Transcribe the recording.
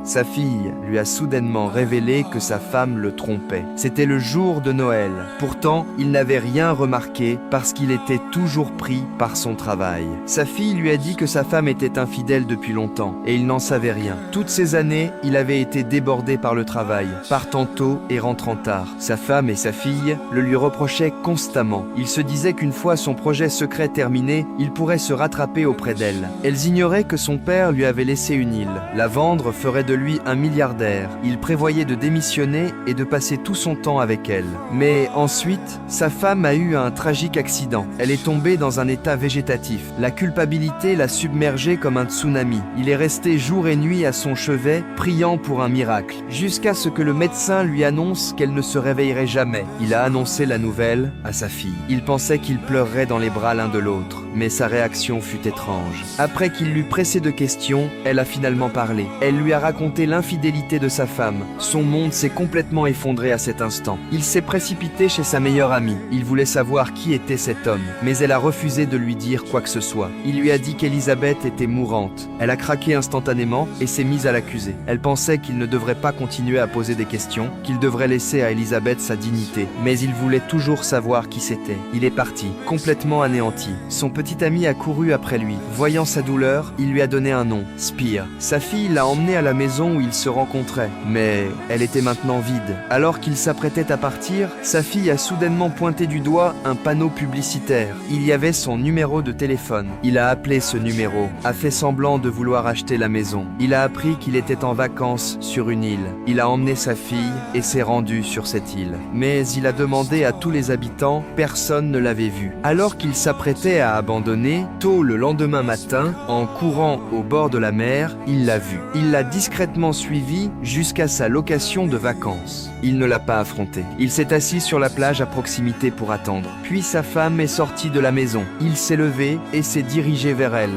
Sa fille lui a soudainement révélé que sa femme le trompait. C'était le jour de Noël. Pourtant, il n'avait rien remarqué parce qu'il était toujours pris par son travail. Sa fille lui a dit que sa femme était infidèle depuis longtemps et il n'en savait rien. Toutes ces années, il avait été débordé par le travail, partant tôt et rentrant tard. Sa femme et sa fille le lui reprochaient constamment. Il se disait qu'une fois son projet secret terminé, il pourrait se rattraper auprès d'elle. Elles ignoraient que son père lui avait laissé une île. La vendre ferait de lui un milliardaire. Il prévoyait de démissionner et de passer tout son temps avec elle. Mais ensuite, sa femme a eu un tragique accident. Elle est tombée dans un état végétatif. La culpabilité l'a submergé comme un tsunami. Il est resté jour et nuit à son chevet, priant pour un miracle, jusqu'à ce que le médecin lui annonce qu'elle ne se réveillerait jamais. Il a annoncé la nouvelle à sa fille. Il pensait qu'ils pleureraient dans les bras l'un de l'autre, mais sa réaction fut étrange. Après qu'il l'eut pressé de questions, elle a finalement parlé. Elle lui a raconté l'infidélité de sa femme. Son monde s'est complètement effondré à cet instant. Il s'est précipité chez sa meilleure amie. Il voulait savoir qui était cet homme, mais elle a refusé de lui dire quoi que ce soit. Il lui a dit qu'Elisabeth était mourante. Elle a craqué instantanément et s'est mise à l'accuser. Elle pensait qu'il ne devrait pas continuer à poser des questions, qu'il devrait laisser à Elisabeth sa dignité. Mais il voulait toujours savoir qui c'était. Il est parti, complètement anéanti. Son petit ami a couru après lui. Voyant sa douleur, il lui a donné un nom, Spire. Sa fille l'a emmené à la maison où ils se rencontraient, mais elle était maintenant vide. Alors qu'il s'apprêtait à partir, sa fille a soudainement pointé du doigt un panneau publicitaire. Il y avait son numéro de téléphone. Il a appelé ce numéro, a fait semblant de vouloir acheter la maison. Il a appris qu'il était en vacances sur une île. Il a emmené sa fille et s'est rendu sur cette île. Mais il a demandé à tous les habitants, personne ne l'avait vu. Alors qu'il s'apprêtait à abandonner, tôt le lendemain matin, en courant au bord de la mer, il l'a vu. Il l'a discrètement suivi jusqu'à sa location de vacances. Il ne l'a pas affronté. Il s'est assis sur la plage à proximité pour attendre. Puis sa femme est sortie de la maison. Il s'est levé et s'est dirigé vers elle.